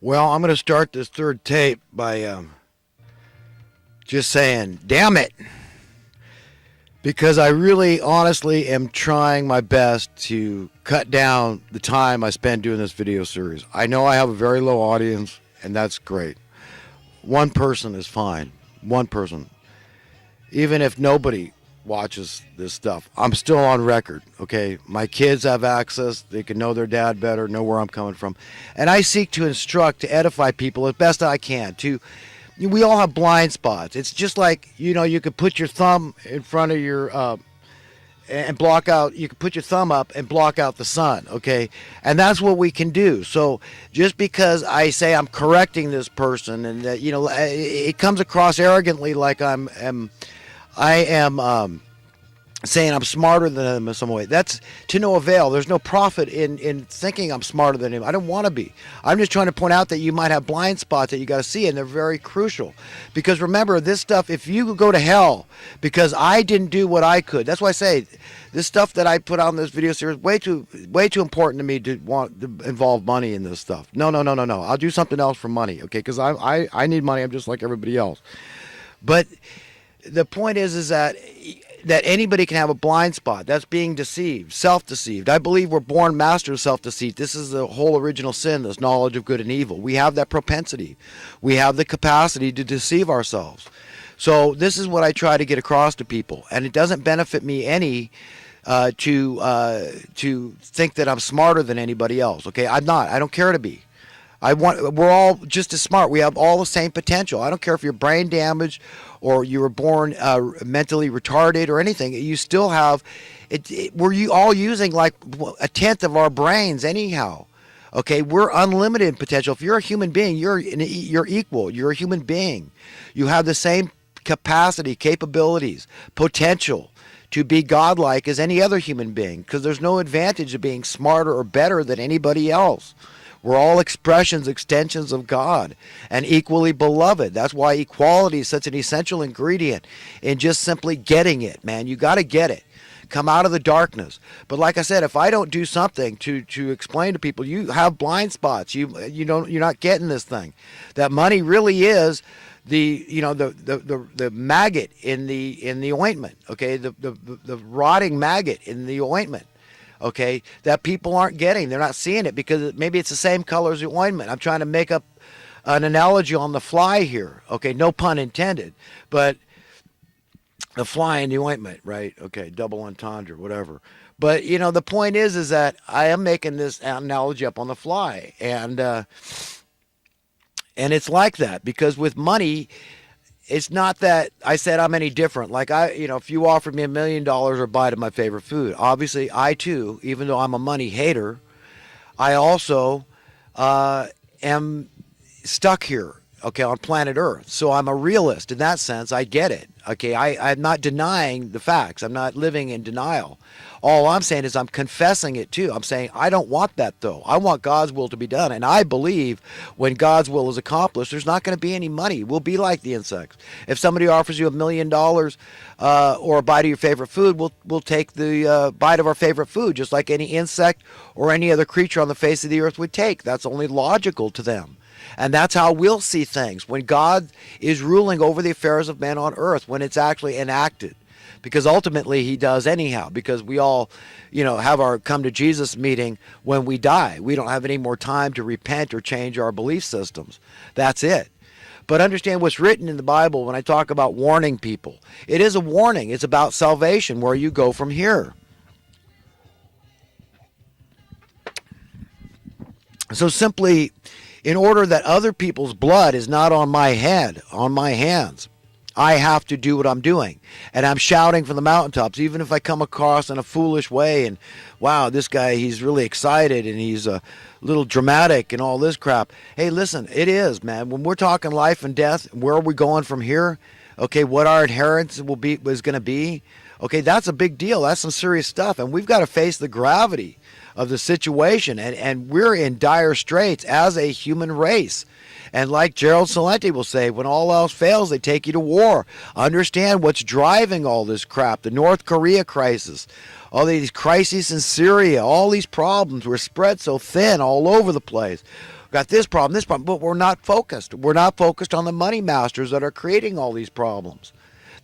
Well, I'm going to start this third tape by just saying, damn it. Because I really, honestly am trying my best to cut down the time I spend doing this video series. I know I have a very low audience, and that's great. One person is fine. One person. Even if nobody watches this stuff, I'm still on record, okay? My kids have access. They can know their dad better, know where I'm coming from. And I seek to instruct, to edify people as best I can. We all have blind spots. It's just like, you could put your thumb in front of your, and block out, you could put your thumb up and block out the sun, okay? And that's what we can do. So just because I say I'm correcting this person and that, it comes across arrogantly like I am saying I'm smarter than him in some way. That's to no avail. There's no profit in thinking I'm smarter than him. I don't want to be. I'm just trying to point out that you might have blind spots that you got to see, and they're very crucial. Because remember, this stuff, if you go to hell because I didn't do what I could, that's why I say this stuff that I put out in this video series way too important to me to want to involve money in this stuff. No. I'll do something else for money, okay? Because I need money. I'm just like everybody else. But the point is that anybody can have a blind spot. That's being deceived, self-deceived. I believe we're born masters of self-deceit. This is the whole original sin, this knowledge of good and evil. We have that propensity. We have the capacity to deceive ourselves. So this is what I try to get across to people. And it doesn't benefit me any to think that I'm smarter than anybody else. Okay, I'm not. I don't care to be. We're all just as smart. We have all the same potential. I don't care if you're brain damaged or you were born mentally retarded or anything. You still have it. We're all using like a tenth of our brains anyhow. Okay, we're unlimited in potential. If you're a human being, you're equal. You're a human being. You have the same capacity, capabilities, potential to be godlike as any other human being, because there's no advantage of being smarter or better than anybody else. We're all expressions, extensions of God, and equally beloved. That's why equality is such an essential ingredient in just simply getting it, man. You got to get it. Come out of the darkness. But like I said, if I don't do something to explain to people, you have blind spots. You're not getting this thing. That money really is the maggot in the ointment. Okay, the rotting maggot in the ointment. Okay, that people aren't getting. They're not seeing it because maybe it's the same color as the ointment. I'm trying to make up an analogy on the fly here. Okay, no pun intended. But the fly in the ointment, right? Okay, double entendre, whatever. But, the point is that I am making this analogy up on the fly. And it's like that because with money, it's not that I said I'm any different. Like if you offered me $1 million or a bite of my favorite food, obviously I too, even though I'm a money hater, I also am stuck here, okay, on planet Earth. So I'm a realist in that sense. I get it. Okay, I'm not denying the facts. I'm not living in denial. All I'm saying is I'm confessing it too. I'm saying I don't want that though. I want God's will to be done. And I believe when God's will is accomplished, there's not going to be any money. We'll be like the insects. If somebody offers you $1 million or a bite of your favorite food, we'll take the bite of our favorite food, just like any insect or any other creature on the face of the earth would take. That's only logical to them. And that's how we'll see things when God is ruling over the affairs of men on earth, when it's actually enacted. Because ultimately he does anyhow, because we all, have our come to Jesus meeting when we die. We don't have any more time to repent or change our belief systems. That's it. But understand what's written in the Bible when I talk about warning people. It is a warning. It's about salvation, where you go from here. So simply, in order that other people's blood is not on my head, on my hands, I have to do what I'm doing. And I'm shouting from the mountaintops, even if I come across in a foolish way and, wow, this guy, he's really excited and he's a little dramatic and all this crap. Hey, listen, it is, man. When we're talking life and death, where are we going from here? Okay, what our inheritance is going to be? Okay, that's a big deal. That's some serious stuff. And we've got to face the gravity of the situation. And we're in dire straits as a human race. And like Gerald Celente will say, when all else fails, they take you to war. Understand what's driving all this crap. The North Korea crisis, all these crises in Syria, all these problems were spread so thin all over the place. got this problem, but we're not focused. We're not focused on the money masters that are creating all these problems.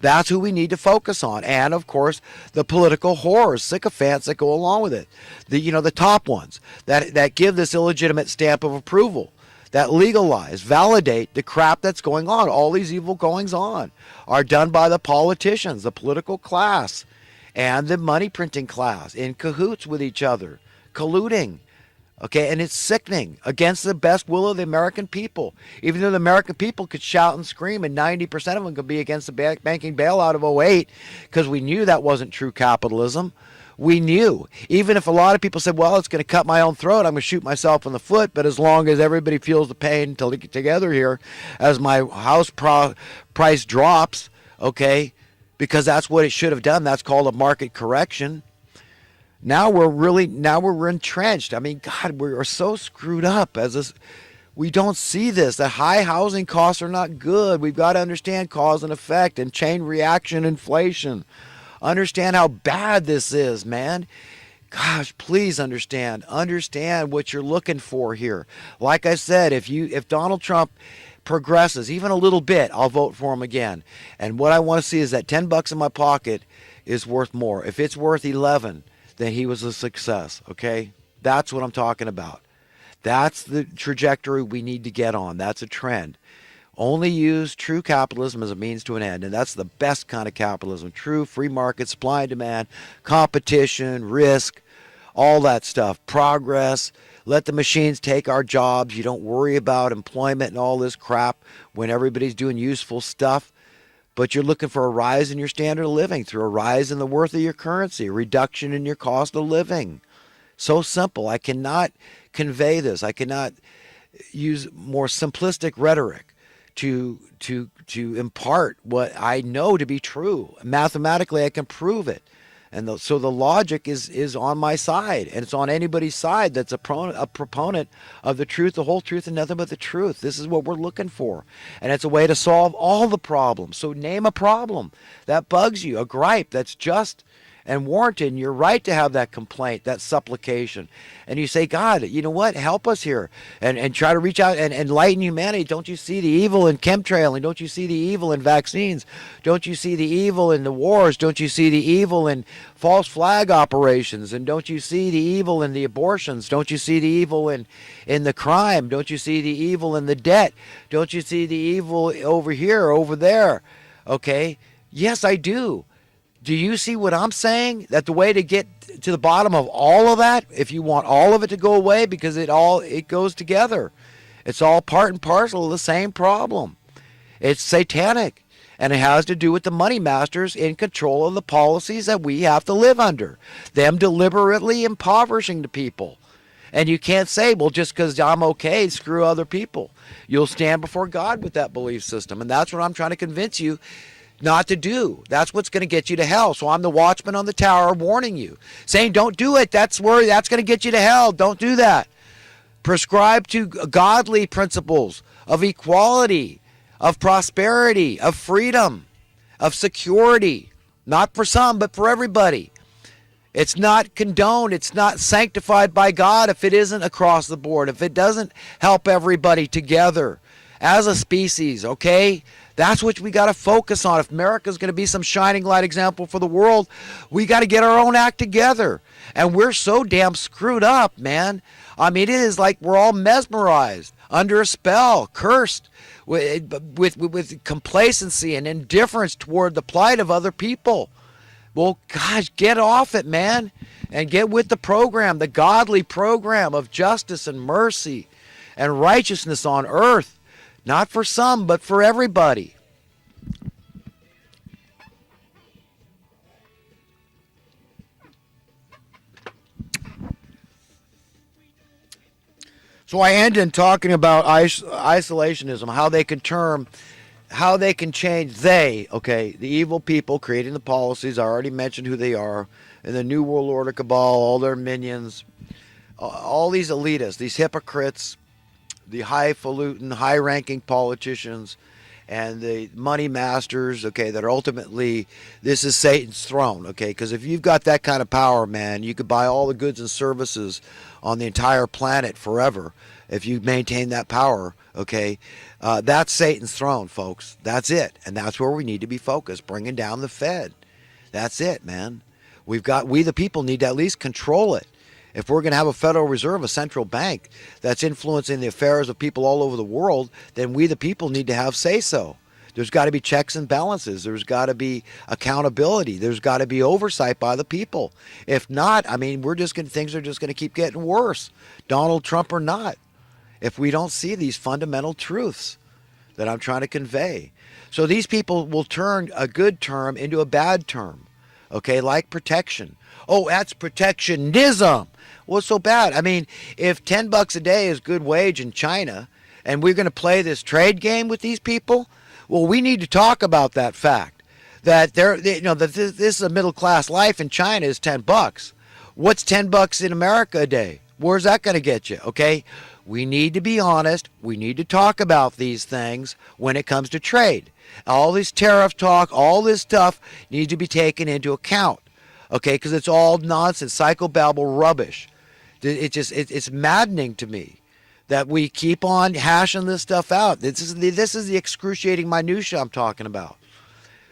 That's who we need to focus on. And of course, the political whores, sycophants that go along with it. The top ones that give this illegitimate stamp of approval, that legalize, validate the crap that's going on. All these evil goings on are done by the politicians, the political class, and the money printing class in cahoots with each other, colluding. Okay, and it's sickening, against the best will of the American people. Even though the American people could shout and scream, and 90% of them could be against the banking bailout of '08, because we knew that wasn't true capitalism. We knew. Even if a lot of people said, well, it's going to cut my own throat, I'm going to shoot myself in the foot, but as long as everybody feels the pain together here, as my house price drops, okay, because that's what it should have done. That's called a market correction. Now we're entrenched. I mean, God, we are so screwed up we don't see this. That high housing costs are not good. We've got to understand cause and effect and chain reaction inflation. Understand how bad this is, man. Gosh, please understand what you're looking for here. Like I said, if Donald Trump progresses even a little bit, I'll vote for him again. And what I want to see is that $10 in my pocket is worth more. If it's worth 11, then he was a success, okay? That's what I'm talking about. That's the trajectory we need to get on. That's a trend. Only use true capitalism as a means to an end, and that's the best kind of capitalism. True free market, supply and demand, competition, risk, all that stuff, progress. Let the machines take our jobs. You don't worry about employment and all this crap when everybody's doing useful stuff. But you're looking for a rise in your standard of living through a rise in the worth of your currency, a reduction in your cost of living. So simple. I cannot convey this. I cannot use more simplistic rhetoric to impart what I know to be true. Mathematically, I can prove it. And so the logic is on my side, and it's on anybody's side that's a proponent of the truth, the whole truth, and nothing but the truth. This is what we're looking for, and it's a way to solve all the problems. So name a problem that bugs you, a gripe that's just and warranted, and you're right to have that complaint, that supplication. And you say, God, you know what? Help us here, and try to reach out and enlighten humanity. Don't you see the evil in chemtrailing? Don't you see the evil in vaccines? Don't you see the evil in the wars? Don't you see the evil in false flag operations? And don't you see the evil in the abortions? Don't you see the evil in the crime? Don't you see the evil in the debt? Don't you see the evil over here, over there? Okay? Yes, I do. Do you see what I'm saying? That the way to get to the bottom of all of that, if you want all of it to go away, because it goes together. It's all part and parcel of the same problem. It's satanic, and it has to do with the money masters in control of the policies that we have to live under. Them deliberately impoverishing the people. And you can't say, well, just because I'm okay, screw other people. You'll stand before God with that belief system, and that's what I'm trying to convince you not to do. That's what's going to get you to hell. So I'm the watchman on the tower warning you, saying don't do it. That's going to get you to hell. Don't do that. Prescribe to godly principles of equality, of prosperity, of freedom, of security. Not for some, but for everybody. It's not condoned. It's not sanctified by God if it isn't across the board, if it doesn't help everybody together as a species, okay? That's what we got to focus on. If America's going to be some shining light example for the world, we got to get our own act together. And we're so damn screwed up, man. I mean, it is like we're all mesmerized, under a spell, cursed with complacency and indifference toward the plight of other people. Well, gosh, get off it, man, and get with the program, the godly program of justice and mercy and righteousness on earth. Not for some, but for everybody. So I end in talking about isolationism, how they can change, the evil people creating the policies. I already mentioned who they are, and the New World Order cabal, all their minions, all these elitists, these hypocrites, the highfalutin, high-ranking politicians, and the money masters, okay, that are ultimately, this is Satan's throne, okay, because if you've got that kind of power, man, you could buy all the goods and services on the entire planet forever, if you maintain that power, okay, that's Satan's throne, folks. That's it. And that's where we need to be focused, bringing down the Fed. That's it, man. We the people need to at least control it. If we're going to have a Federal Reserve, a central bank that's influencing the affairs of people all over the world, then we the people need to have say-so. There's got to be checks and balances. There's got to be accountability. There's got to be oversight by the people. If not, I mean, things are just going to keep getting worse, Donald Trump or not, if we don't see these fundamental truths that I'm trying to convey. So these people will turn a good term into a bad term, okay, like protection. Oh, that's protectionism. What's so bad? I mean, if $10 a day is good wage in China and we're going to play this trade game with these people, well, we need to talk about that fact that that this is a middle class life in China is $10. What's $10 in America a day? Where's that going to get you? Okay, we need to be honest. We need to talk about these things when it comes to trade. All this tariff talk, all this stuff needs to be taken into account. Okay, because it's all nonsense, psychobabble rubbish. It's maddening to me that we keep on hashing this stuff out. This is the excruciating minutia I'm talking about,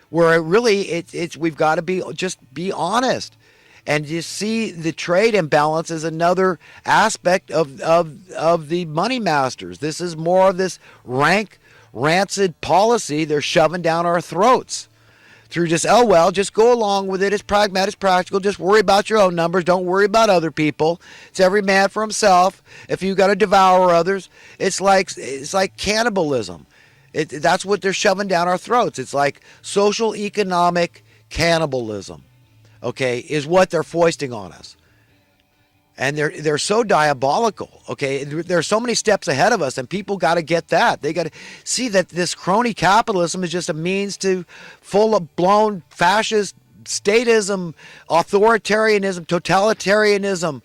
where we've got to be honest, and you see the trade imbalance as another aspect of the money masters. This is more of this rank, rancid policy they're shoving down our throats through just go along with it. It's pragmatic, it's practical. Just worry about your own numbers. Don't worry about other people. It's every man for himself. If you got to devour others, it's like cannibalism. That's what they're shoving down our throats. It's like social economic cannibalism, okay, is what they're foisting on us. And they're so diabolical, okay? There's so many steps ahead of us, and people got to get that. They got to see that this crony capitalism is just a means to full-blown fascist statism, authoritarianism, totalitarianism,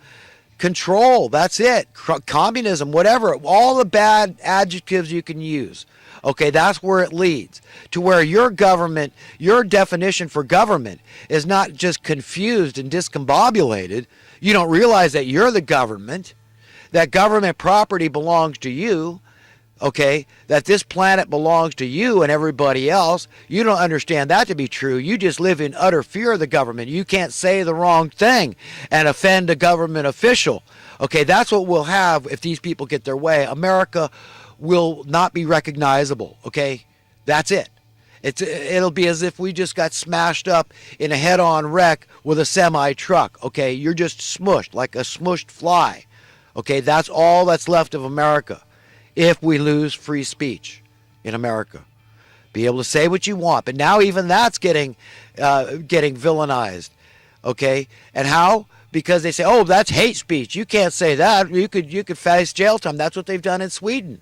control. That's it. Communism, whatever. All the bad adjectives you can use. Okay, that's where it leads to where your government, your definition for government is not just confused and discombobulated. You don't realize that you're the government, that government property belongs to you, okay, that this planet belongs to you and everybody else. You don't understand that to be true. You just live in utter fear of the government. You can't say the wrong thing and offend a government official. Okay, that's what we'll have if these people get their way. America will not be recognizable, okay? That's it. It'll be as if we just got smashed up in a head-on wreck with a semi-truck, okay? You're just smushed like a smushed fly, okay? That's all that's left of America if we lose free speech in America. Be able to say what you want, but now even that's getting villainized, okay? And how? Because they say, oh, that's hate speech. You can't say that. You could face jail time. That's what they've done in Sweden.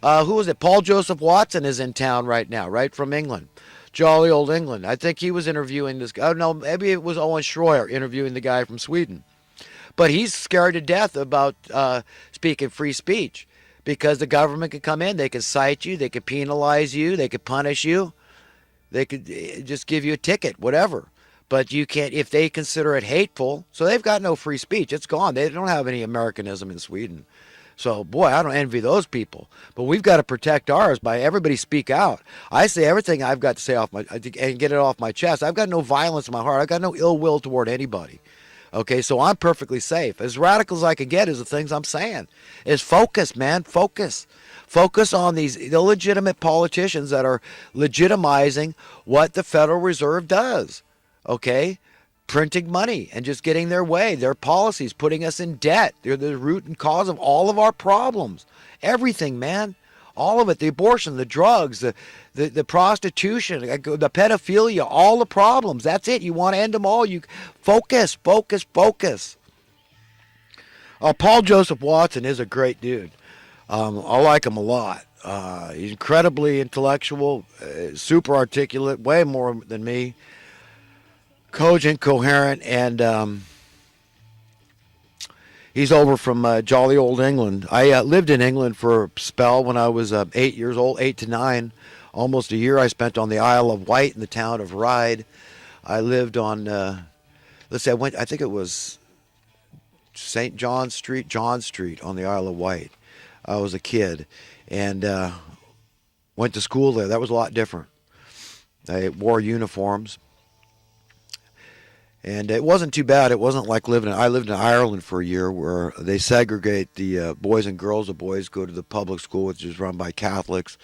Who was it? Paul Joseph Watson is in town right now, right, from England. Jolly old England. I think he was interviewing this guy. Oh, no, maybe it was Owen Schroyer interviewing the guy from Sweden. But he's scared to death about speaking free speech because the government could come in. They could cite you. They could penalize you. They could punish you. They could just give you a ticket, whatever. But you can't, if they consider it hateful, so they've got no free speech. It's gone. They don't have any Americanism in Sweden. So, boy, I don't envy those people. But we've got to protect ours by everybody speak out. I say everything I've got to say and get it off my chest. I've got no violence in my heart. I've got no ill will toward anybody. Okay, so I'm perfectly safe. As radical as I can get is the things I'm saying. Is focus, man, focus. Focus on these illegitimate politicians that are legitimizing what the Federal Reserve does. Okay? Printing money and just getting their way, their policies, putting us in debt. They're the root and cause of all of our problems. Everything, man. All of it. The abortion, the drugs, the prostitution, the pedophilia, all the problems. That's it. You want to end them all. You focus, focus, focus. Paul Joseph Watson is a great dude. I like him a lot. He's incredibly intellectual, super articulate, way more than me. Cogent, coherent, and he's over from jolly old England. I lived in England for a spell when I was 8 years old, 8 to 9. Almost a year I spent on the Isle of Wight in the town of Ryde. I lived on, I think it was St. John Street on the Isle of Wight. I was a kid, and went to school there. That was a lot different. They wore uniforms, and it wasn't too bad. It wasn't like living. I lived in Ireland for a year, where they segregate the boys and girls. The boys go to the public school, which is run by Catholics,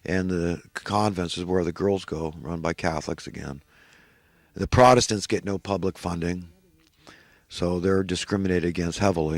and the convents is where the girls go, run by Catholics again. The Protestants get no public funding, so they're discriminated against heavily.